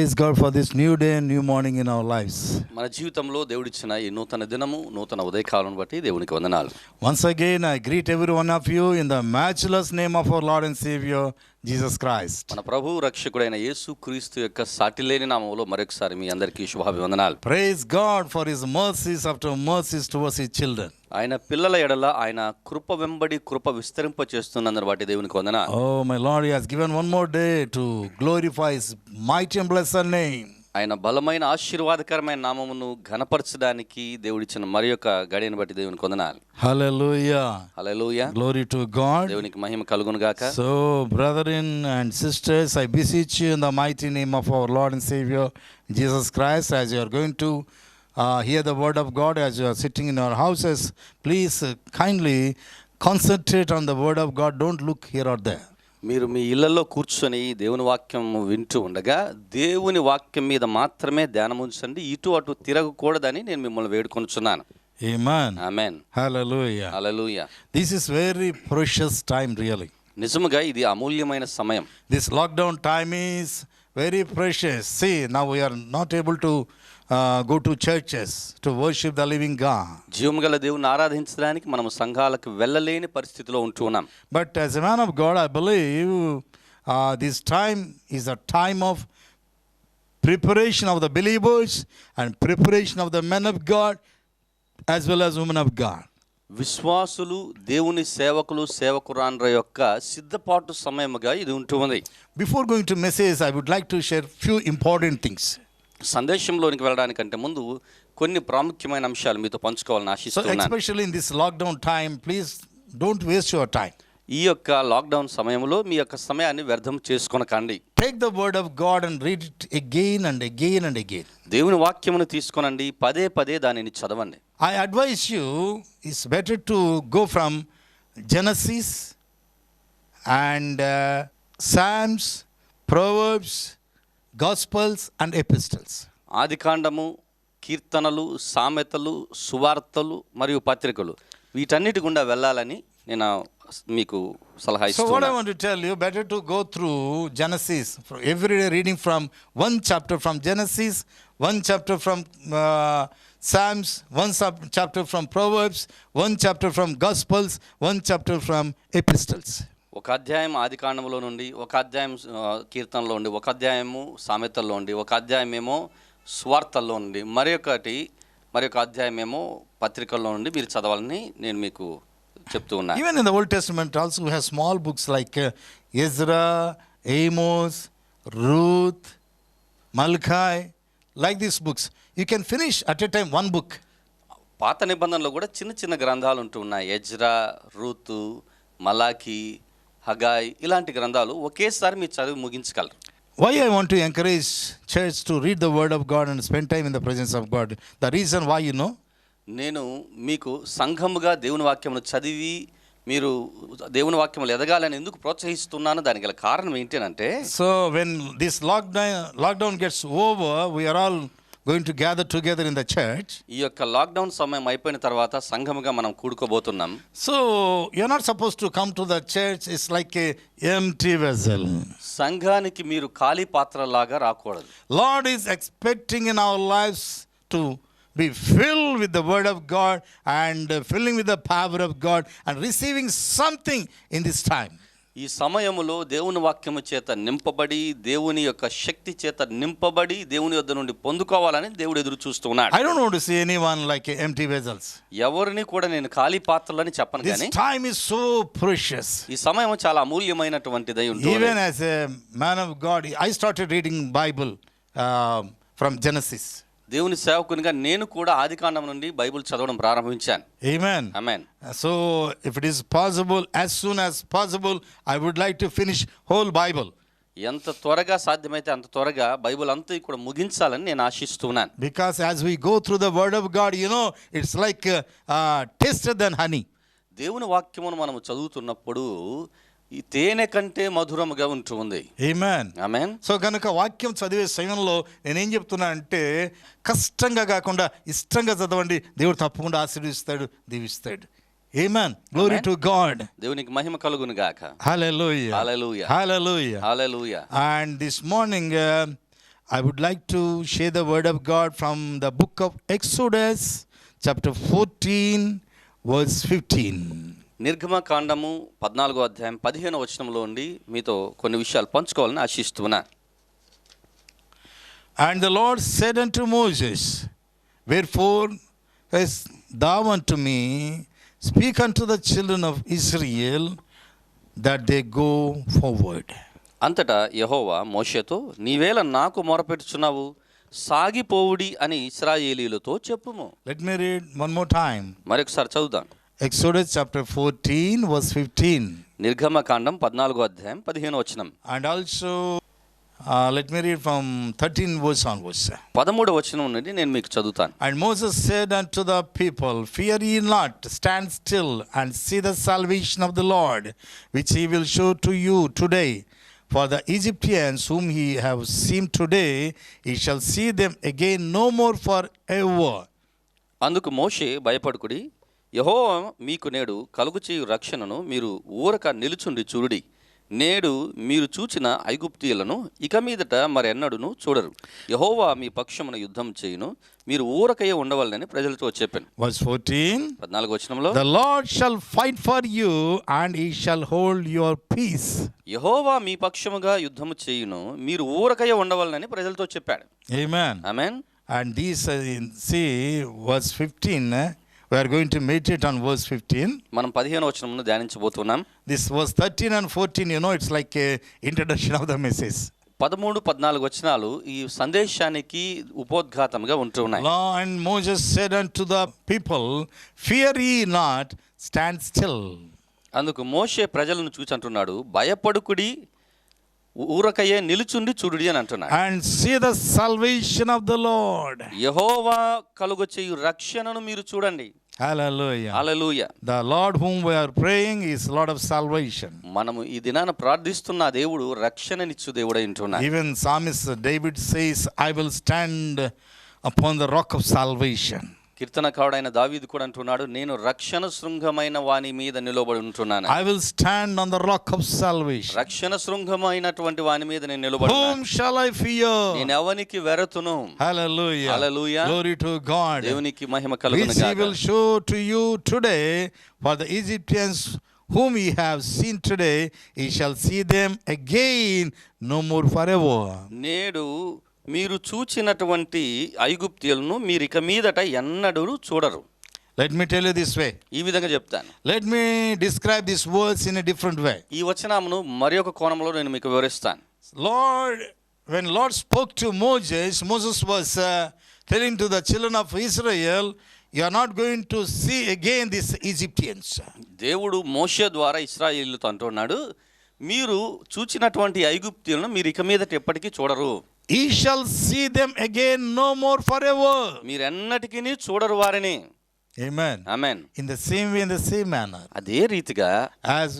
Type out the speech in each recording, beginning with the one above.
Praise God for this new day and new morning in our lives. మన జీవితంలో దేవుడిచ్చిన ఈ నూతన దినము, నూతన ఉదయకాలను బట్టి దేవునికి వందనాలు. Once again, I greet every one of you in the matchless name of our Lord and Savior, Jesus Christ. మన ప్రభు రక్షకుడైన యేసు క్రీస్తు యొక్క సాటిలేని నామములో మరొకసారి మీ అందరికీ శుభాభివందనాలు. Praise God for His mercies after mercies towards His children. ఆయన పిల్లల ఎడల ఆయన కృప వెంబడి కృప విస్తరింప చేస్తున్నందున బట్టి దేవునికి వందనాలు. Oh, my Lord, He has given one more day to glorify His mighty and blessed name. ఆయన బలమైన ఆశీర్వాదకరమైన నామమును ఘనపరచడానికి దేవుడిచ్చిన మరి యొక్క గడియను బట్టి దేవునికి వందనాలు. Hallelujah. Hallelujah. Glory to God. దేవునికి మహిమ కలుగును గాక. So, brethren and sisters, I beseech you in the mighty name of our Lord and Savior, Jesus Christ, as you are going to hear the word of God, as you are sitting in your houses, please kindly concentrate on the word of God. Don't look here or there. మీరు మీ ఇళ్లలో కూర్చొని దేవుని వాక్యం వింటూ ఉండగా దేవుని వాక్యం మీద మాత్రమే ధ్యానం ఉంచండి, ఇటు అటు తిరగకూడదని నేను మిమ్మల్ని వేడుకొనుచున్నాను. Amen. Amen. Hallelujah. Hallelujah. This is very precious time, really. నిజముగా ఇది అమూల్యమైన సమయం. This lockdown time is very precious. See, now we are not able to go to churches to worship the living God. జీవముగల దేవుని ఆరాధించడానికి మనం సంఘాలకు వెళ్ళలేని పరిస్థితిలో ఉంటూ ఉన్నాం. But as a man of God, I believe this time is a time of preparation of the believers and preparation of the men of God as well as women of God. విశ్వాసులు, దేవుని సేవకులు, సేవకురాండ్ర యొక్క సిద్ధపాటు సమయముగా ఇది ఉంటుంది. Before going to message, I would like to share few important things. సందేశంలోనికి వెళ్ళడానికంటే ముందు కొన్ని ప్రాముఖ్యమైన అంశాలు మీతో పంచుకోవాలని So ఆశిస్తున్నాను. especially in this lockdown time, please don't waste your time. ఈ యొక్క లాక్డౌన్ సమయంలో మీ యొక్క సమయాన్ని వ్యర్థం చేసుకొనకండి. Take the word of God and read it again and again and again. దేవుని వాక్యమును తీసుకొనండి, పదే పదే దానిని చదవండి. I advise you, it's better to go from Genesis and Psalms, Proverbs, Gospels and Epistles. ఆదికాండము, కీర్తనలు, సామెతలు, సువార్తలు మరియు పత్రికలు వీటన్నిటి గుండా వెళ్ళాలని నేను మీకు సలహా So what I ఇస్తున్నాను. want to tell you, better to go through Genesis, every day reading from one chapter from Genesis, one chapter from Psalms, one chapter from Proverbs, one chapter from Gospels, one chapter from Epistles. ఒక అధ్యాయం ఆదికాండంలో నుండి, ఒక అధ్యాయం కీర్తనలో నుండి, ఒక అధ్యాయము సామెతల్లో నుండి, ఒక అధ్యాయం ఏమో స్వార్థల్లో నుండి, మరి ఒక అధ్యాయం ఏమో పత్రికల్లో నుండి మీరు చదవాలని నేను మీకు చెప్తూ ఉన్నాను. Even in the Old Testament also we have small books like Ezra, Amos, Ruth, Malachi, like these books. You can finish at a time one book. పాత నిబంధనలో కూడా చిన్న చిన్న గ్రంథాలు ఉంటూ ఉన్నాయి. ఎజ్రా, రూతు, మలాకి, హగాయ్ ఇలాంటి గ్రంథాలు ఒకేసారి మీరు చదివి ముగించగలరు. Why I want to encourage church to read the word of God and spend time in the presence of God? The reason why, you know? నేను మీకు సంఘముగా దేవుని వాక్యమును చదివి మీరు దేవుని వాక్యములు ఎదగాలని ఎందుకు ప్రోత్సహిస్తున్నాను, దానికి గల కారణం ఏంటంటే, So when this lockdown gets over, we are all going to gather together in the church. ఈ యొక్క లాక్డౌన్ సమయం అయిపోయిన తర్వాత సంఘముగా మనం కూడుకోబోతున్నాం. So you're not supposed to come to the church. It's like a empty vessel. సంఘానికి మీరు ఖాళీ పాత్రలాగా రాకూడదు. Lord is expecting in our lives to be filled with the word of God and filling with the power of God and receiving something in this time. ఈ సమయములో దేవుని వాక్యము చేత నింపబడి, దేవుని యొక్క శక్తి చేత నింపబడి, దేవుని యొద్ద నుండి పొందుకోవాలని దేవుడు ఎదురు చూస్తున్నాడు. I don't want to see anyone like empty vessels. ఎవరిని కూడా నేను ఖాళీ పాత్రలని చెప్పను, This కానీ time is so precious. ఈ సమయం చాలా అమూల్యమైనటువంటిదై ఉంటుంది. Even as a man of God, I started reading Bible from Genesis. దేవుని సేవకునిగా నేను కూడా ఆదికాండం నుండి బైబిల్ చదవడం ప్రారంభించాను. Amen. Amen. So if it is possible, as soon as possible, I would like to finish whole Bible. ఎంత త్వరగా సాధ్యమైతే అంత త్వరగా బైబిల్ అంతా కూడా ముగించాలని నేను ఆశిస్తున్నాను. Because as we go through the word of God, you know, it's like taster than honey. దేవుని వాక్యమును మనం చదువుతున్నప్పుడు ఈ తేనె కంటే మధురముగా ఉంటుంది. Amen. ఆమేన్. సో కనుక వాక్యం చదివే సమయంలో నేనేం చెప్తున్నా అంటే, కష్టంగా కాకుండా ఇష్టంగా చదవండి. దేవుడు తప్పకుండా ఆశీర్వదిస్తాడు, దీవిస్తాడు. Amen. Glory to God. దేవునికి మహిమ కలుగును గాక. Hallelujah. Hallelujah. Hallelujah. Hallelujah. And this morning I would like to share the word of God from the book of Exodus, chapter 14, verse 15. నిర్గమకాండము 14వ అధ్యాయం 15వ వచనంలో ఉండి మీతో కొన్ని విషయాలు పంచుకోవాలని ఆశిస్తున్నా. And the Lord said unto Moses, Wherefore hast thou unto me, speak unto the children of Israel, that they go forward. అంతటా యెహోవా మోషేతో, నీవేళ నాకు మొరపెట్టుచున్నావు, సాగిపోవుడి అని ఇశ్రాయేలీయులతో చెప్పుము. Let me read one more time. మరొకసారి చదువుదాం. Exodus chapter 14, verse 15. నిర్గమకాండం 14వ అధ్యాయం 15వ వచనం. And also, let me read from 13 verse onwards. 13వ వచనం నుండి నేను మీకు చదువుతాను. And Moses said unto the people, Fear ye not, stand still and see the salvation of the Lord, which he will show to you today. For the Egyptians whom ye have seen today, ye shall see them again no more forever. అందుకు మోషే, భయపడుకుడి, యెహోవా మీకు నేడు కలుగుచేయు రక్షణను మీరు ఊరక నిలుచుండి చూడుడి. నేడు మీరు చూచిన ఐగుప్తీయులను ఇక మీదట మరెన్నడూను చూడరు. యెహోవా మీ పక్షమున యుద్ధం చేయును, మీరు ఊరకయే ఉండవలనని ప్రజలతో చెప్పాను. Verse 14. 14వ వచనంలో, The Lord shall fight for you, and he shall hold your peace. యెహోవా మీ పక్షముగా యుద్ధము చేయును, మీరు ఊరకయే ఉండవలనని ప్రజలతో చెప్పాడు. Amen. Amen. And these, see, verse 15, we are going to meditate on verse 15. మనం 15వ వచనమును ధ్యానించబోతున్నాం. This verse 13 and 14, it's like a introduction of the message. 13, 14 వచనాలు ఈ సందేశానికి ఉపోద్ఘాతంగా ఉంటున్నాయి. And Moses said unto the people, Fear ye not, stand still. అందుకు మోషే ప్రజలను చూచి అంటున్నాడు, భయపడుకుడి, ఊరకయే నిలుచుండి చూడుడి అని అంటున్నాడు. And see the salvation of the Lord. యెహోవా కలుగచేయు రక్షణను మీరు చూడండి. Hallelujah. Hallelujah. The Lord whom we are praying is Lord of salvation. మనము ఈ దినాన ప్రార్థిస్తున్న దేవుడు రక్షణనిచ్చు దేవుడై ఉంటున్నాడు. Even psalmist David says, I will stand upon the rock of salvation. కీర్తనకారుడైన దావీదు కూడా అంటున్నాడు, నేను రక్షణ శృంగమైన వాని మీద నిలబడి ఉంటున్నాను. I will stand on the rock of salvation. రక్షణ శృంగమైనటువంటి వాని మీద నేను నిలబడి Whom shall I fear? నేను ఎవనికి వెరతును. Hallelujah. Hallelujah. Glory to God. దేవునికి మహిమ కలుగును Which he గాక. will show to you today, for the Egyptians whom ye have seen today, ye shall see them again no more forever. నేడు మీరు చూచినటువంటి ఐగుప్తీయులను మీరు ఇక మీదట ఎన్నడూ చూడరు. Let me tell you this way. ఈ విధంగా చెప్తాను. Let me describe these words in a different way. ఈ వచనమును మరి ఒక కోణంలో నేను మీకు వివరిస్తాను. When Lord spoke to Moses, Moses was telling to the children of Israel, you are not going to see again these Egyptians. దేవుడు మోషే ద్వారా ఇశ్రాయేలీయులతో అంటున్నాడు, మీరు చూచినటువంటి ఐగుప్తీయులను మీరు ఇక మీదట ఎప్పటికీ చూడరు. Ye shall see them again no more forever. మీరు ఎన్నటికీ చూడరు వారిని. Amen. Amen. In the same way, in the same manner, అదే రీతిగా as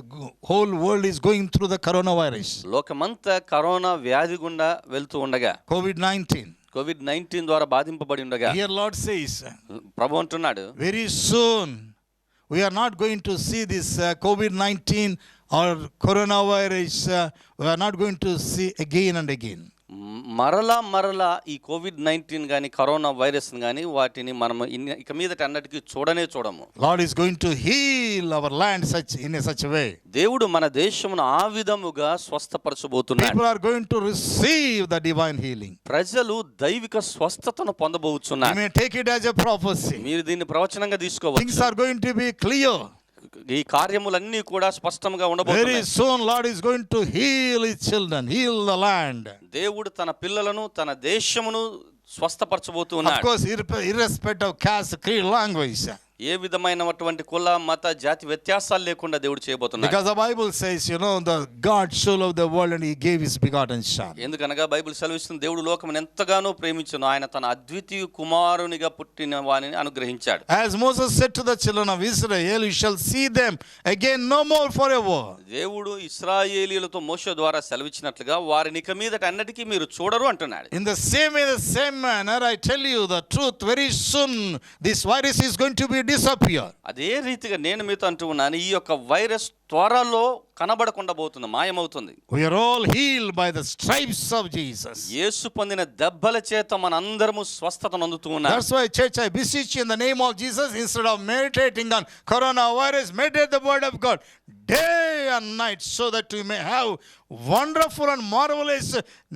whole world is going through the coronavirus, లోకమంతా కరోనా వ్యాధి గుండా వెళ్తూ ఉండగా, COVID-19 ద్వారా బాధింపబడి ఉండగా, here Lord says, ప్రభు అంటున్నాడు, very soon we are not going to see this COVID-19 or coronavirus, we are not going to see again and again. మరలా ఈ COVID-19 కానీ కరోనా వైరస్ కానీ వాటిని మనం ఇక మీదట అన్నటికీ చూడము. Lord is going to heal our land in such a way. దేవుడు మన దేశమును ఆ విధముగా స్వస్థపరచబోతున్నాడు. People are going to receive the divine healing. ప్రజలు దైవిక స్వస్థతను పొందబోతున్నారు. You may take it as a prophecy. మీరు దీన్ని ప్రవచనంగా తీసుకోవచ్చు. Things are going to be clear. ఈ కార్యములన్నీ కూడా స్పష్టంగా ఉండబోతున్నాయి. Very soon Lord is going to heal his children, heal the land. దేవుడు తన పిల్లలను, తన దేశమును స్వస్థపరచబోతున్నాడు. Of course, irrespective of caste, creed, language. ఏ విధమైనటువంటి కుల, మత, జాతి వ్యత్యాసాలు లేకుండా దేవుడు చేయబోతున్నాడు. Because the Bible says, the God so loved the world and he gave his begotten son. ఎందుకనగా బైబిల్ సెలవిస్తుంది, దేవుడు లోకమును ఎంతగానో ప్రేమించును, ఆయన తన అద్వితీయ కుమారునిగా పుట్టిన వానిని అనుగ్రహించాడు. As Moses said to the children of Israel, you shall see them again no more forever. దేవుడు ఇశ్రాయేలీయులతో మోషే ద్వారా సెలవిచ్చినట్లుగా వారిని ఇక మీదట అన్నిటికీ మీరు చూడరు అంటున్నాడు. In the same way, the same manner, I tell you the truth, very soon this virus is going to be disappear. అదే రీతిగా నేను మీతో అంటూ ఉన్నాను, ఈ యొక్క వైరస్ త్వరలో కనబడకుండా పోతుంది, మాయమవుతుంది. We are all healed by the stripes of Jesus. యేసు పొందిన దెబ్బల చేత మనందరము స్వస్థత నొందుతూ ఉన్నాం. That's why, church, I beseech you in the name of Jesus, instead of meditating on coronavirus, meditate the word of God day and night, so that you may have wonderful and marvelous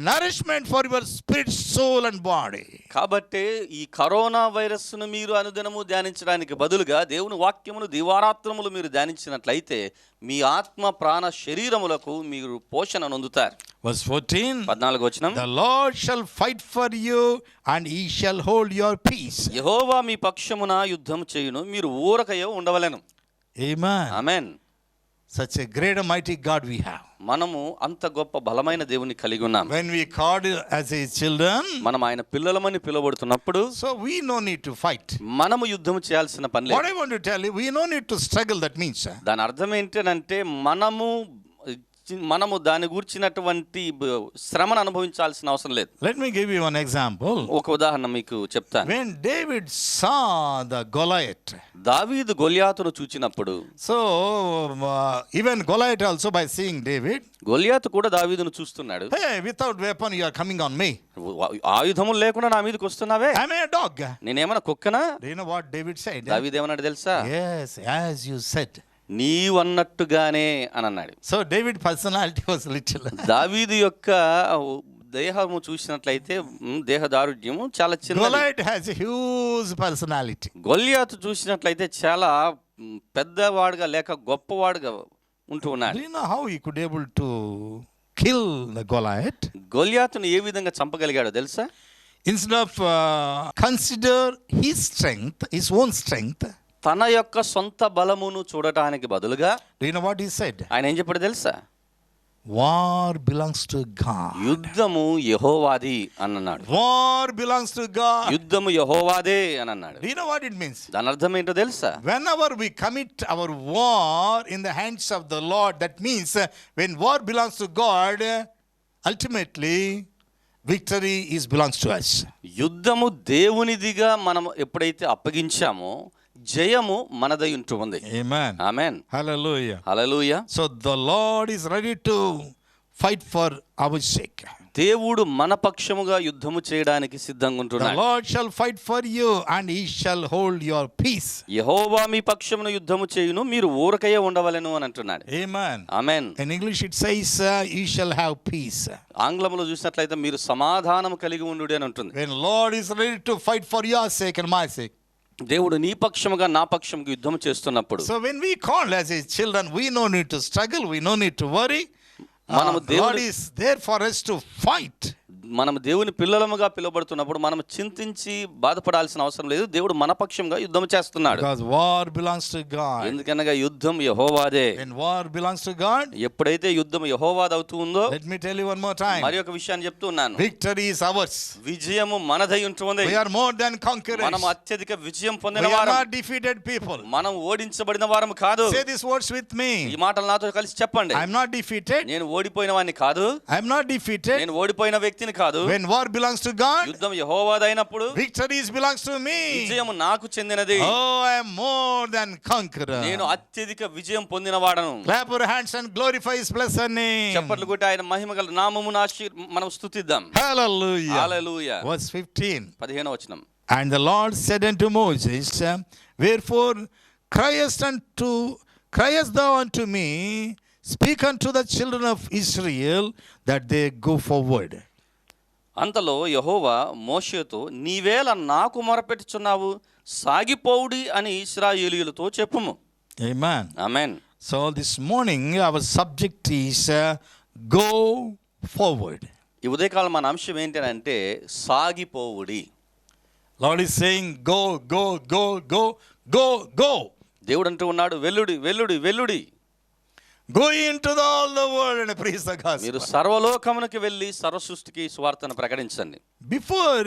nourishment for your spirit, soul and body. కాబట్టి ఈ corona వైరస్ను మీరు అనుదినము ధ్యానించడానికి బదులుగా దేవుని వాక్యమును దివారాత్రములు మీరు ధ్యానించినట్లయితే మీ ఆత్మ ప్రాణ శరీరములకు మీరు పోషణ నొందుతారు. Verse 14. 14వ వచనం, The Lord shall fight for you and he shall hold your peace. యెహోవా మీ పక్షమున యుద్ధం చేయును, మీరు ఊరకయో ఉండవలెను. Amen. Amen. Such a great and mighty God we have. మనము అంత గొప్ప బలమైన దేవుని కలిగి ఉన్నాం. When we called as his children, మనం ఆయన పిల్లలమని పిలువబడుతున్నప్పుడు so we no need to fight. మనము యుద్ధం చేయాల్సిన పని What లేదు. I want to tell you, we no need to struggle. That means, దాని అర్థం ఏంటంటే మనము దాని గురించినటువంటి శ్రమను అనుభవించాల్సిన అవసరం లేదు. let me give you one example. ఒక ఉదాహరణ మీకు చెప్తాను. When David saw the Goliath, దావీదు గొల్యాతును చూచినప్పుడు, so even Goliath also, by seeing David, గొల్యాతు కూడా దావీదును చూస్తున్నాడు. hey, without weapon you are coming on me. ఆయుధములు లేకుండా నా మీదకి వస్తున్నావే, Am I a dog? నేనేమన్నా కుక్కనా? Do you know what David said? దావీదు ఏమన్నాడు తెలుసా? Yes, as you said. నీవన్నట్టుగానే అని అన్నాడు. So David personality was little. దావీదు యొక్క దేహము చూసినట్లయితే దేహ దారుఢ్యము చాలా చిన్నది. Goliath has a huge personality. గొల్యాతు చూసినట్లయితే చాలా పెద్దవాడుగా లేక గొప్పవాడుగా ఉంటూ ఉన్నాడు. Do you know how he could able to kill the Goliath? గొల్యాతును ఏ విధంగా చంపగలిగాడో తెలుసా? Instead of consider his strength, his own strength, తన యొక్క సొంత బలమును చూడటానికి బదులుగా, do you know what he said? ఆయన ఏం చెప్పాడు తెలుసా? War belongs to God. యుద్ధము యెహోవాది అని అన్నాడు. War belongs to God. యుద్ధము యెహోవాదే అని అన్నాడు. Do you know what it means? దాని అర్థం ఏంటో తెలుసా? Whenever we commit our war in the hands of the Lord, that means when war belongs to God, ultimately victory belongs to us. యుద్ధము దేవునిదిగా మనం ఎప్పుడైతే అప్పగించామో జయము మనదై ఉంటుంది. Amen. Amen. Hallelujah. Hallelujah. So the Lord is ready to fight for our sake. దేవుడు మన పక్షముగా యుద్ధము చేయడానికి సిద్ధంగా The ఉంటున్నాడు. Lord shall fight for you and he shall hold your peace. యెహోవా మీ పక్షమున యుద్ధము చేయును, మీరు ఊరకయే ఉండవలెను అని అంటున్నాడు. Amen. Amen. In English it says, you shall have peace. ఆంగ్లంలో చూసినట్లయితే మీరు సమాధానం కలిగి ఉండుడి అని ఉంటుంది. When Lord is ready to fight for your sake and my sake. దేవుడు నీ పక్షముగా నా పక్షముగా యుద్ధం చేస్తున్నప్పుడు, So when we call as his children, we no need to struggle, we no need to worry. మనము God is there for us to fight. మనం దేవుని పిల్లలముగా పిలువబడుతున్నప్పుడు మనం చింతించి బాధపడాల్సిన అవసరం లేదు. దేవుడు మన పక్షంగా యుద్ధం చేస్తున్నాడు. Because war belongs to God. ఎందుకనగా యుద్ధం యెహోవాదే. When war belongs to God, ఎప్పుడైతే యుద్ధం యెహోవాది అవుతూ ఉందో, let me tell you one more time. మరి ఒక విషయాన్ని చెప్తూ ఉన్నాను, Victory is ours. విజయము మనదై ఉంటుంది. We are more than conquerors. మనం అత్యధిక విజయం We పొందిన are వారం. not defeated people. మనం ఓడించబడిన వారం కాదు. Say these words with me. ఈ మాటలు నాతో కలిసి చెప్పండి. I am not defeated. నేను ఓడిపోయిన వాడిని కాదు. I am not defeated. నేను ఓడిపోయిన వ్యక్తిని కాదు. When war belongs to God, యుద్ధం యెహోవాదైనప్పుడు victory belongs to me. విజయం నాకు చెందినది. Oh, I am more than conqueror. నేను అత్యధిక విజయం పొందిన వాడను. Clap your hands and glorify his blessed name. చప్పట్లు కొట్టి ఆయన మహిమగల నామమును మనం స్తుతిద్దాం. Hallelujah. హల్లెలూయా. Verse 15. 15వ వచనం. And the Lord said unto Moses, wherefore criest thou unto me, speak unto the children of Israel that they go forward. అంతలో యెహోవా మోషేతో, నీవేళ నాకు మొరపెట్టుచున్నావు, సాగిపోవుడి అని ఇశ్రాయేలీయులతో చెప్పుము. Amen. Amen. So this morning our subject is go forward. ఈ ఉదయకాలం మన అంశం ఏంటంటే సాగిపోవుడి. Lord is saying go, go, go, go, go, go. దేవుడు అంటూ ఉన్నాడు, వెల్లుడి వెల్లుడి వెల్లుడి. Go into all the world and preach the gospel. మీరు సర్వలోకమునకు వెళ్ళి సర్వ సృష్టికి సువార్తను ప్రకటించండి. Before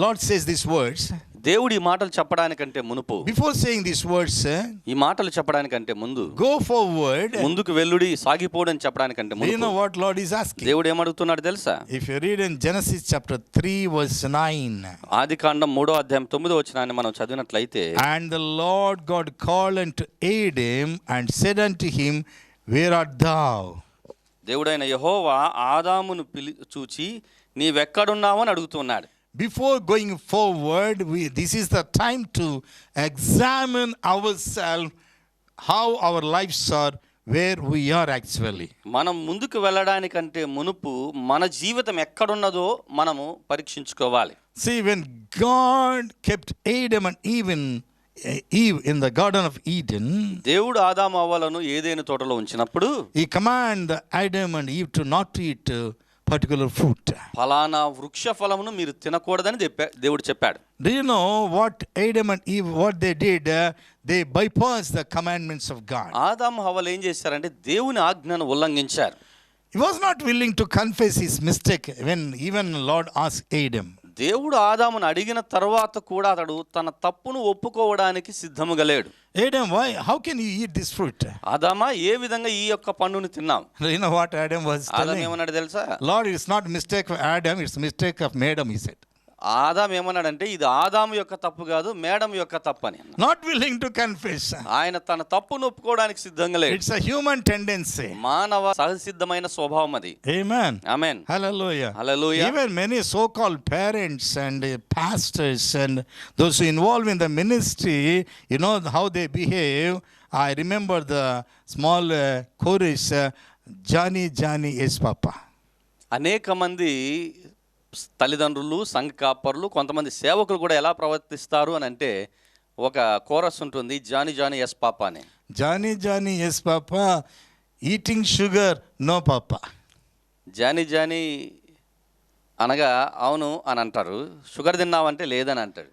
Lord says these words, దేవుడు ఈ మాటలు చెప్పడానికంటే మునుపు, before saying these words, ఈ మాటలు చెప్పడానికంటే ముందు, go forward. ముందుకు వెల్లుడి సాగిపోవడం చెప్పడానికంటే Do you know ముందు what Lord is asking? దేవుడు ఏమడుగుతున్నాడు తెలుసా? If you read in Genesis chapter 3 verse 9, ఆదికాండం 3వ అధ్యాయం 9వ వచనాన్ని మనం చదివినట్లయితే, and the Lord God called unto Adam and said unto him, where art thou? దేవుడైన యెహోవా ఆదామును చూచి నీవెక్కడున్నావు అని అడుగుతున్నాడు. Before going forward, this is the time to examine ourselves, how our lives are, where we are actually. మనం ముందుకు వెళ్ళడానికంటే మునుపు మన జీవితం ఎక్కడున్నదో మనము పరీక్షించుకోవాలి. See, when God kept Adam and Eve in the Garden of Eden, దేవుడు ఆదాము అవ్వలను ఏదైనా తోటలో ఉంచినప్పుడు He commanded Adam and Eve to not eat particular fruit. ఫలానా వృక్ష ఫలమును మీరు తినకూడదని దేవుడు చెప్పాడు. Do you know what Adam and Eve, what they did? They bypassed the commandments of God. ఆదాము హవ్వలు ఏం చేశారంటే దేవుని ఆజ్ఞను ఉల్లంఘించారు. He was not willing to confess his mistake when even Lord asked Adam. దేవుడు ఆదామును అడిగిన తర్వాత కూడా అతడు తన తప్పును ఒప్పుకోవడానికి సిద్ధముగా లేడు. Adam, why? How can you eat this fruit? ఆదామా ఏ విధంగా ఈ యొక్క పండుని తిన్నావు? You know what Adam was Adam telling? ఏమన్నాడు తెలుసా? Lord, it's not mistake of Adam, it's mistake of Adam, he said. Adam ఏమన్నాడంటే ఇది ఆదాము యొక్క తప్పు కాదు, మేడం యొక్క తప్పు అని. Not willing to confess. ఆయన తన తప్పును ఒప్పుకోవడానికి సిద్ధంగా లేడు. It's a human tendency. మానవ సహసిద్ధమైన స్వభావం అది. Amen. Amen. Hallelujah. Hallelujah. Even many so-called parents and pastors and those who involved in the ministry, you know how they behave. I remember the small chorus, Johnny, Johnny, yes, Papa. అనేక మంది తల్లిదండ్రులు, సంఘ కాపరులు, కొంతమంది సేవకులు కూడా ఎలా ప్రవర్తిస్తారు అని అంటే ఒక కోరస్ ఉంటుంది, జానీ జానీ ఎస్ పాప అని. Johnny, Johnny, yes, Papa. Eating sugar, no, Papa. Johny Johny అనగా అవును అని అంటారు, షుగర్ తిన్నావంటే లేదని అంటాడు.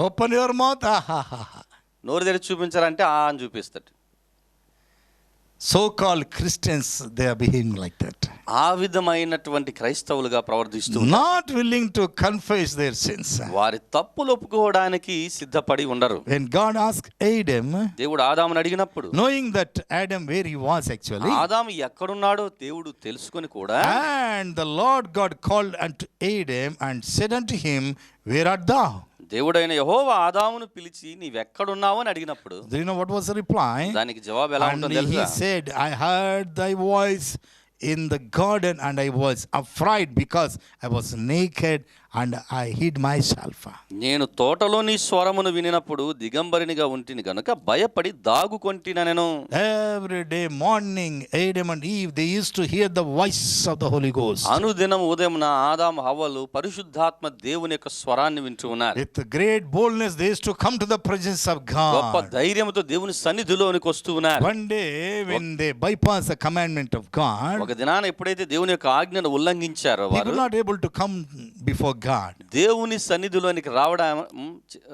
Open your mouth, ah, ha, ha, ha. నోరు తెరిచి చూపించారంటే ఆ అని చూపిస్తాడు. So-called Christians, they are behaving like that. ఆ విధమైనటువంటి క్రైస్తవులుగా ప్రవర్తిస్తూ Not willing to confess their sins. వారి తప్పులు ఒప్పుకోవడానికి సిద్ధపడి ఉండరు. When God asked Adam, దేవుడు ఆదామును అడిగినప్పుడు, knowing that Adam where he was actually, ఆదాము ఎక్కడున్నాడో దేవుడు తెలుసుకొని కూడా, and the Lord God called unto Adam and said unto him, where art thou? దేవుడైన యెహోవా ఆదామును పిలిచి నీవెక్కడున్నావు అని అడిగినప్పుడు, Do you know what was the reply? దానికి జవాబు ఎలా And ఉంటుందో he తెలుసా? said, I heard thy voice in the garden and I was afraid because I was naked and I hid myself. నేను తోటలో నీ స్వరమును వినినప్పుడు దిగంబరినిగా ఉంటిని గనుక భయపడి దాగుకొంటినెను. Every day morning, Adam and Eve, they used to hear the voice of the Holy Ghost. అనుదినం ఉదయమున ఆదాము హవ్వలు పరిశుద్ధాత్మ దేవుని యొక్క స్వరాన్ని వింటూ ఉన్నారు. With great boldness, they used to come to the presence of గొప్ప God. ధైర్యంతో దేవుని సన్నిధిలోనికి వస్తూ ఉన్నారు. One day, when they bypassed the commandment of God, ఒక దినాన ఎప్పుడైతే దేవుని యొక్క ఆజ్ఞను ఉల్లంఘించారో they వారు were not able to come before God. దేవుని సన్నిధిలోనికి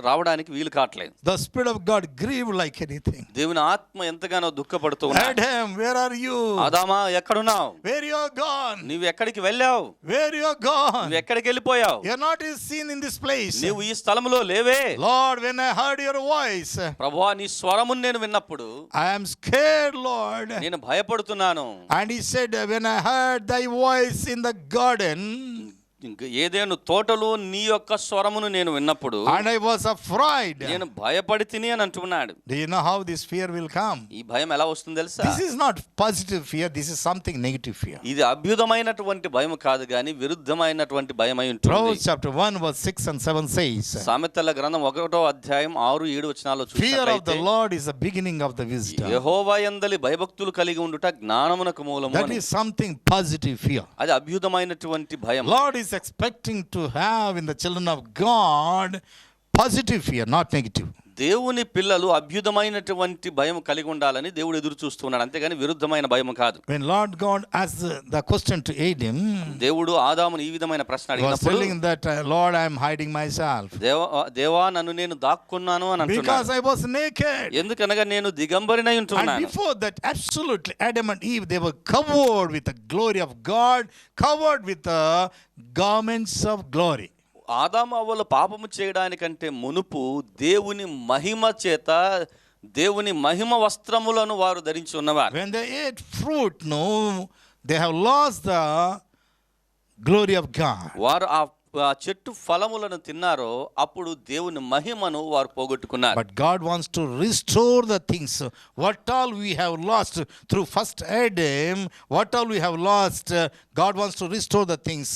రావడానికి వీలు కావట్లేదు. The Spirit of God grieved like anything. దేవుని ఆత్మ ఎంతగానో దుఃఖపడుతూ ఉన్నాడు. Adam, where are you? ఆదామా ఎక్కడున్నావు? Where you are gone? నువ్వు ఎక్కడికి వెళ్ళావు? Where you are gone? నువ్వు ఎక్కడికి వెళ్ళిపోయావు? You are not seen in this place. నువ్వు ఈ స్థలములో లేవే. Lord, when I heard your voice, ప్రభువా నీ స్వరమును నేను విన్నప్పుడు I am scared, Lord. నేను భయపడుతున్నాను. And he said, when I heard thy voice in the garden, Eden తోటలో నీ యొక్క స్వరమును నేను విన్నప్పుడు and I was afraid. నేను భయపడి తిని అని అంటున్నాడు. Do you know how this fear will come? ఈ భయం ఎలా వస్తుంది తెలుసా? This is not positive fear, this is something negative fear. ఇది అభ్యుదమైనటువంటి భయం కాదు గాని విరుద్ధమైనటువంటి భయమై ఉంటుంది. Proverbs chapter 1 verse 6 and 7 says, సామెతల గ్రంథం 1వ అధ్యాయం 6-7 వచనాల్లో fear of the చూసినట్లయితే, Lord is the beginning of the wisdom. యెహోవా యందలి భయభక్తులు కలిగి ఉండుట జ్ఞానమునకు మూలము That అని. is something positive fear. అది అభ్యుదమైనటువంటి భయం. Lord is expecting to have in the children of God positive fear, not negative. దేవుని పిల్లలు అభ్యుదమైనటువంటి భయం కలిగి ఉండాలని దేవుడు ఎదురు చూస్తున్నాడు, అంతేగాని విరుద్ధమైన భయం కాదు. When Lord God asked the question to Adam, దేవుడు ఆదామును ఈ విధమైన ప్రశ్న he was అడిగినప్పుడు, telling that, Lord, I am hiding myself దేవా నన్ను నేను దాక్కున్నాను అని because అంటున్నాడు. I was naked. ఎందుకనగా నేను దిగంబరినై And ఉంటున్నాను. before that, absolutely, Adam and Eve, they were covered with the glory of God, covered with the garments of glory. ఆదాము అవ్వలు పాపము చేయడానికంటే మునుపు దేవుని మహిమ చేత దేవుని మహిమ వస్త్రములను వారు ధరించి ఉన్నవారు. When they ate fruit, no, they have lost the glory of God. వారు ఆ చెట్టు ఫలములను తిన్నారో అప్పుడు దేవుని మహిమను వారు పోగొట్టుకున్నారు. But God wants to restore the things. What all we have lost through first Adam, what all we have lost, God wants to restore the things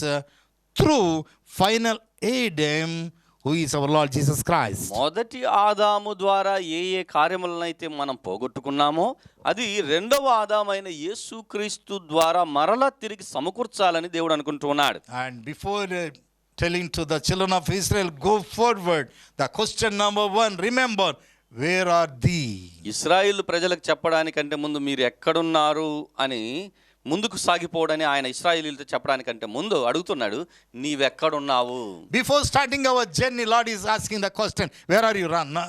through final Adam, who is our Lord Jesus Christ. మొదటి ఆదాము ద్వారా ఏ ఏ కార్యములనైతే మనం పోగొట్టుకున్నామో అది రెండవ ఆదామైన యేసుక్రీస్తు ద్వారా మరలా తిరిగి సమకూర్చాలని దేవుడు అనుకుంటున్నాడు. And before telling to the children of Israel, go forward, the question number one, remember, where are thee? ఇశ్రాయేలు ప్రజలకు చెప్పడానికంటే ముందు మీరు ఎక్కడున్నారు అని ముందుకు సాగిపోవడని ఆయన ఇశ్రాయేలీలతో చెప్పడానికంటే ముందు అడుగుతున్నాడు, నీవెక్కడున్నావు? Before starting our journey, Lord is asking the question, where are you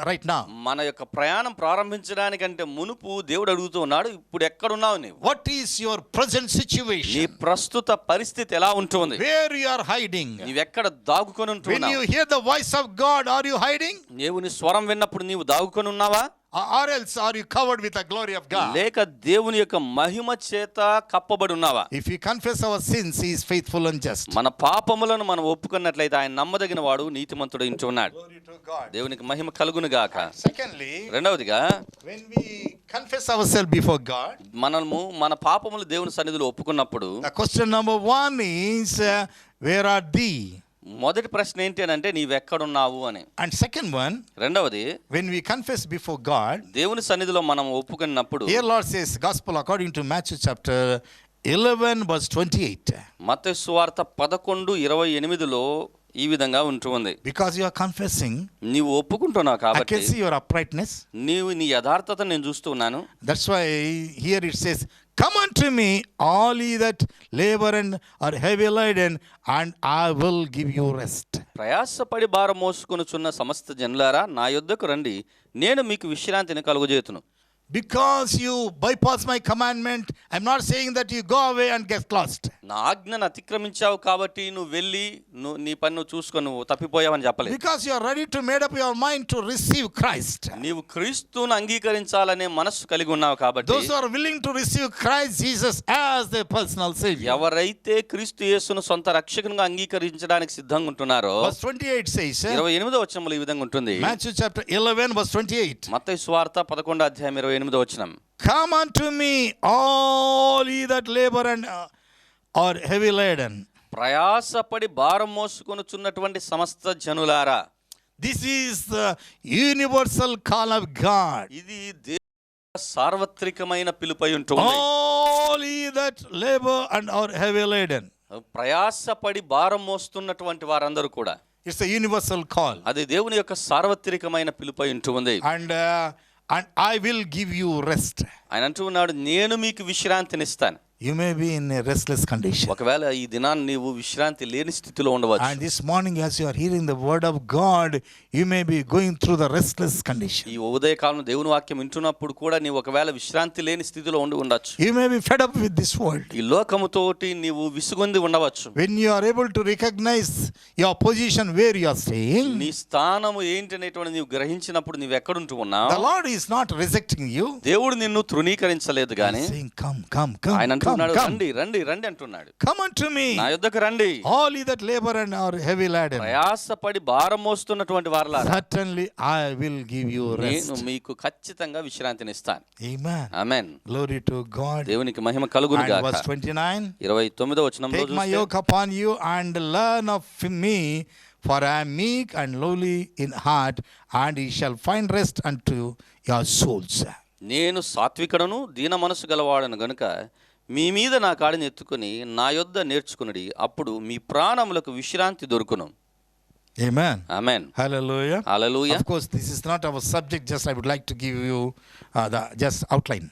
right now? మన యొక్క ప్రయాణం ప్రారంభించడానికంటే మునుపు దేవుడు అడుగుతూ ఉన్నాడు, ఇప్పుడు ఎక్కడున్నావు నీవు? What is your present నీ situation? ప్రస్తుత పరిస్థితి ఎలా ఉంటుంది? Where you are hiding? నీవెక్కడ దాగుకొని When ఉంటున్నావు? you hear the voice of God, are you hiding? దేవుని స్వరం విన్నప్పుడు నీవు దాగుకొని ఉన్నావా? Or else are you covered with the glory of God? లేక దేవుని యొక్క మహిమ చేత కప్పబడి ఉన్నావా? If we confess our sins, He is faithful and just. మన పాపములను మనం ఒప్పుకున్నట్లయితే ఆయన నమ్మదగిన వాడు, నీతిమంతుడు ఇంటూ ఉన్నాడు. Glory to God. దేవునికి మహిమ కలుగును గాక. Secondly, రెండవదిగా when we confess ourselves before God, మనము మన పాపములు దేవుని సన్నిధిలో ఒప్పుకున్నప్పుడు the question number one is, where are thee? మొదటి ప్రశ్న ఏంటి అని అంటే నీవెక్కడున్నావు అని. And second one, రెండవది when we confess before God, దేవుని సన్నిధిలో మనం ఒప్పుకున్నప్పుడు here Lord says, Gospel according to Matthew chapter 11 verse 28. మత్తయి సువార్త 11:28లో ఈ విధంగా ఉంటుంది. Because you are confessing, నీవు ఒప్పుకుంటున్నావు I కాబట్టి can see your uprightness. నీవు నీ యథార్థత నేను చూస్తున్నాను. That's why here it says, come unto me, all ye that labor and are heavy laden, and I will give you rest. ప్రయాసపడి భారం మోసుకొనుచున్న సమస్త జనులారా నా యొద్దకు రండి, నేను మీకు విశ్రాంతిని కలుగజేతును. Because you bypass my commandment, I'm not saying that you go away and get lost. నా ఆజ్ఞను అతిక్రమించావు కాబట్టి నువ్వు వెళ్ళి నీ పని నువ్వు చూసుకొని నువ్వు తప్పిపోయావని చెప్పలేదు. Because you are ready to made up your mind to receive Christ. నీవు క్రీస్తును అంగీకరించాలనే మనస్సు కలిగి ఉన్నావు కాబట్టి, Those who are willing to receive Christ Jesus as their personal Savior. ఎవరైతే క్రీస్తు యేసును సొంత రక్షకునిగా అంగీకరించడానికి సిద్ధంగా ఉంటున్నారో, Verse 28 says, 28వ వచనంలో ఈ విధంగా ఉంటుంది. Matthew chapter 11 verse 28. మత్తయి సువార్త 11:28వ వచనం. Come unto me, all ye that labor and are heavy laden. ప్రయాసపడి భారం మోసుకొనుచున్నటువంటి సమస్త జనులారా. This is the universal call of God. ఇది దేవుని సార్వత్రికమైన పిలుపై ఉంటుంది. All ye that labor and are heavy laden. ప్రయాసపడి భారం మోస్తున్నటువంటి వారందరూ కూడా. It's a universal call. అది దేవుని యొక్క సార్వత్రికమైన పిలుపై ఉంటుంది. And I will give you rest. ఆయన అంటూ ఉన్నాడు, నేను మీకు విశ్రాంతినిస్తాను. You may be in a restless condition. ఒకవేళ ఈ దినాన్ని నీవు విశ్రాంతి లేని స్థితిలో ఉండవచ్చు. And this morning as you are hearing the word of God, you may be going through the restless condition. ఈ ఉదయకాలం దేవుని వాక్యం వింటున్నప్పుడు కూడా నీవు ఒకవేళ విశ్రాంతి లేని స్థితిలో ఉండవచ్చు. You may be fed up with this world. ఈ లోకముతోటి నీవు విసుగొంది ఉండవచ్చు. When you are able to recognize your position where you are staying, నీ స్థానము ఏంటనేటువంటి నీవు గ్రహించినప్పుడు నీవు ఎక్కడుంటూ ఉన్నావు. the Lord is not rejecting you. దేవుడు నిన్ను తృణీకరించలేదు గాని He's saying, come, ఆయన అంటున్నాడు, come. రండి రండి రండి అంటున్నాడు. Come unto me, నా యొద్దకు రండి, all ye that labor and are heavy laden. ప్రయాసపడి భారం మోస్తున్నటువంటి వారలారా, Certainly I will give you నేను rest. మీకు ఖచ్చితంగా విశ్రాంతినిస్తాను. Amen. Amen. Glory to God. దేవునికి మహిమ కలుగును And గాక. verse 29. 29వ వచనంలో Take my చూస్తే, yoke upon you and learn of me, for I am meek and lowly in heart, and ye shall find rest unto your souls. నేను సాత్వికుడను దీన మనసు గలవాడను గనుక మీ మీద నా కాడిని ఎత్తుకొని నా యొద్ద నేర్చుకునుడి, అప్పుడు మీ ప్రాణములకు విశ్రాంతి దొరుకును. Amen. Amen. Hallelujah. Hallelujah. Of course, this is not our subject. Just I would like to give you the just outline.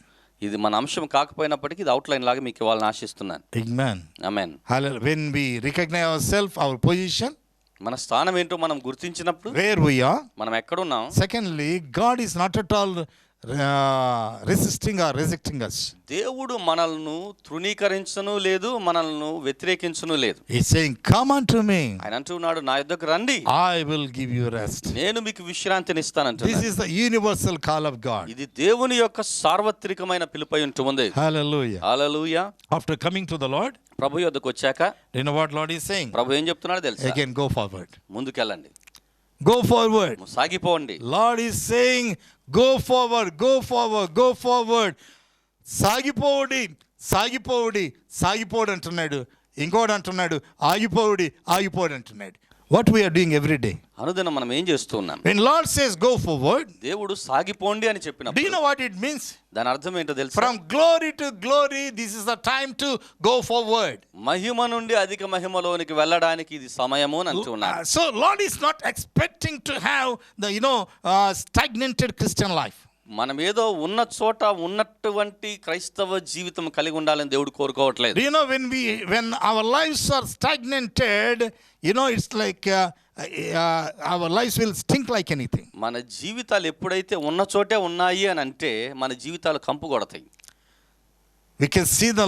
ఇది మన అంశం కాకపోయినప్పటికీ ఇది అవుట్లైన్ లాగా మీకు ఇవ్వాలని ఆశిస్తున్నాను. Amen. Amen. Hallelujah. When we recognize ourselves, our position, మన స్థానం ఏంటో మనం గుర్తించినప్పుడు where we are. మనం ఎక్కడున్నాం. Secondly, God is not at all resisting or rejecting us. దేవుడు మనల్ని తృణీకరించను లేదు, మనల్ని వ్యతిరేకించను లేదు. He's saying, come unto me, ఆయన అంటున్నాడు, నా యొద్దకు రండి, I will give you rest. నేను మీకు విశ్రాంతిని ఇస్తానంటున్నాడు. This is the universal call of God. ఇది దేవుని యొక్క సార్వత్రికమైన పిలుపై ఉంటుంది. Hallelujah. Hallelujah. After coming to the Lord, ప్రభు యొద్దకు వచ్చాక you know what Lord is saying? ప్రభు ఏం చెప్తున్నాడో తెలుసా? Again, go forward. ముందుకెళ్ళండి, Go forward. సాగిపోండి. Lord is saying, go forward, go forward, go forward. సాగిపోవుడి, సాగిపోవుడి, సాగిపోడు అంటున్నాడు. ఇంకోటి అంటున్నాడు, ఆగిపోవుడి, ఆగిపోడు అంటున్నాడు. What we are doing every day. అనుదినం మనం ఏం చేస్తున్నాం? When Lord says go forward, దేవుడు సాగిపోండి అని do you చెప్పినప్పుడు know what it means? దాని అర్థం ఏంటో తెలుసా? From glory to glory, this is the time to go forward. మహిమ నుండి అధిక మహిమలోనికి వెళ్ళడానికి ఇది సమయము అని అంటున్నాడు. So Lord is not expecting to have the stagnated Christian life. మనం ఏదో ఉన్న చోట ఉన్నటువంటి క్రైస్తవ జీవితం కలిగి ఉండాలని దేవుడు కోరుకోవట్లేదు. Do you know when our lives are stagnated, it's like our lives will stink like anything. మన జీవితాలు ఎప్పుడైతే ఉన్న చోటే ఉన్నాయి అని అంటే మన జీవితాలు కంపు కొడతాయి. We can see the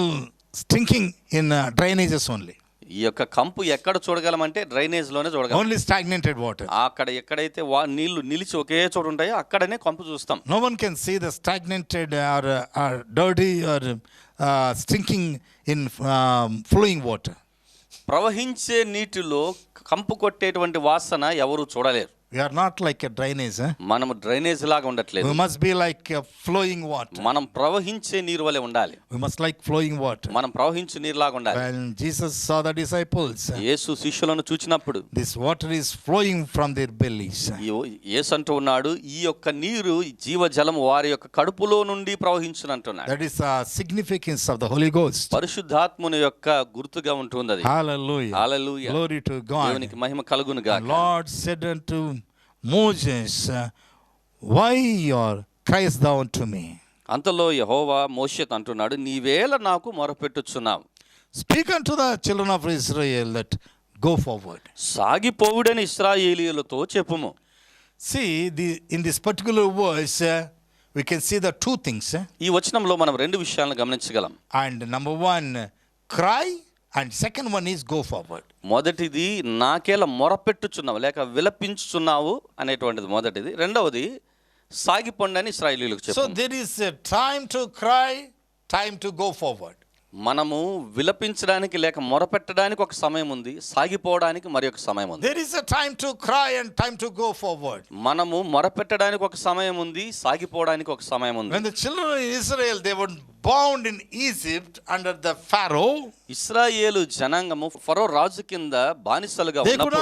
stinking in drainages only. ఈ యొక్క కంపు ఎక్కడ చూడగలమంటే డ్రైనేజ్ లోనే చూడగలం. Only stagnated water. అక్కడ ఎక్కడైతే నీళ్లు నిలిచి ఒకే చోట ఉంటాయో అక్కడనే కంపు చూస్తాం. No one can see the stagnated or dirty or stinking in flowing water. ప్రవహించే నీటిలో కంపు కొట్టేటువంటి వాసన ఎవరు చూడలేరు. We are not like a drainage. మనము డ్రైనేజ్ లాగా ఉండట్లేదు. We must be like flowing water. మనం ప్రవహించే నీరు వలె ఉండాలి. We must like flowing water. మనం ప్రవహించే నీరు లాగా ఉండాలి. When Jesus saw the disciples, యేసు శిష్యులను చూచినప్పుడు this water is flowing from their bellies. యేసు అంటూ ఉన్నాడు, ఈ యొక్క నీరు జీవజలం వారి యొక్క కడుపులో నుండి ప్రవహించును అంటున్నాడు. That is the significance of the Holy Ghost. పరిశుద్ధాత్ముని యొక్క గుర్తుగా ఉంటుంది అది. Hallelujah. Hallelujah. Glory to God. దేవునికి మహిమ కలుగును గాక. And Lord said unto Moses, why criest thou unto me? అంతలో యెహోవా మోషేతో అంటున్నాడు, నీవేళ నాకు మొరపెట్టుచున్నావు? Speak unto the children of Israel that go forward. సాగిపోవుడని ఇశ్రాయేలీయులతో చెప్పుము. See, in this particular verse, we can see the two things. ఈ వచనంలో మనం రెండు విషయాలను గమనించగలం. And number one, cry, and second one is go forward. మొదటిది నాకేలా మొరపెట్టుచున్నావు లేక విలపించుచున్నావు అనేటువంటిది మొదటిది. రెండవది సాగిపోండి అని ఇశ్రాయేలీయులకు చెప్పు. So there is a time to cry, time to go forward. మనము విలపించడానికి లేక మొరపెట్టడానికి ఒక సమయం ఉంది, సాగిపోవడానికి మరి ఒక సమయం ఉంది. There is a time to cry and time to go forward. మనము మొరపెట్టడానికి ఒక సమయం ఉంది, సాగిపోవడానికి ఒక సమయం ఉంది. When the children of Israel, they were bound in Egypt under the Pharaoh, ఇశ్రాయేలు జనాంగము ఫరో రాజు కింద బానిసలుగా ఉన్నప్పుడు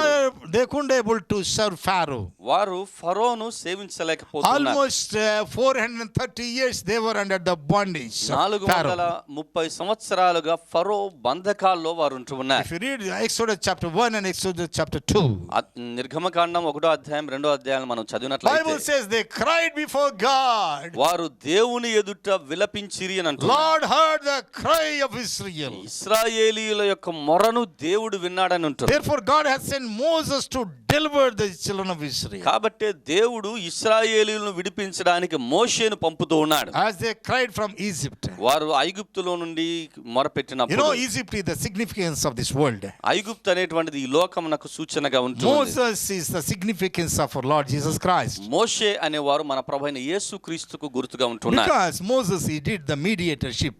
they couldn't able to serve Pharaoh. వారు ఫరోను సేవించలేకపోతున్నారు. Almost 430 years they were under the bondage of Pharaoh. 430 సంవత్సరాలుగా ఫరో బంధకాల్లో వారు ఉంటూ ఉన్నారు. If you read Exodus chapter 1 and Exodus chapter 2, నిర్గమకాండం 1వ అధ్యాయం 2వ అధ్యాయాలు మనం చదివినట్లయితే Bible says they cried before God. వారు దేవుని ఎదుట విలపించిరి అని అంటున్నారు. Lord heard the cry of Israel. ఇశ్రాయేలీయుల యొక్క మొరను దేవుడు విన్నాడని అంటున్నారు. Therefore God has sent Moses to deliver the children of Israel. కాబట్టి దేవుడు ఇశ్రాయేలీయులను విడిపించడానికి మోషేను పంపుతూ ఉన్నాడు. As they cried from Egypt. వారు ఐగుప్తులో నుండి మొరపెట్టినప్పుడు, Egypt is the significance of this world. ఐగుప్తు అనేటువంటిది ఈ లోకమునకు సూచనగా ఉంటుంది. Moses is the significance of our Lord Jesus Christ. మోషే అనేవారు మన ప్రభువైన యేసుక్రీస్తుకు గుర్తుగా ఉంటున్నారు. Because Moses, he did the mediatorship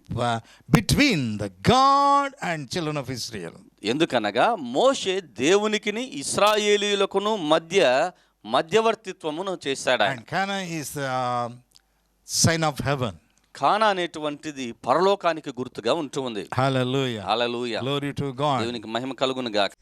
between the God and children of Israel. ఎందుకనగా మోషే దేవునికిని ఇశ్రాయేలీయులకును మధ్యవర్తిత్వమును చేశాడు. And Cana is sign of heaven. కానా అనేటువంటిది పరలోకానికి గుర్తుగా ఉంటుంది. Hallelujah. Hallelujah. Glory to God. దేవునికి మహిమ కలుగును గాక.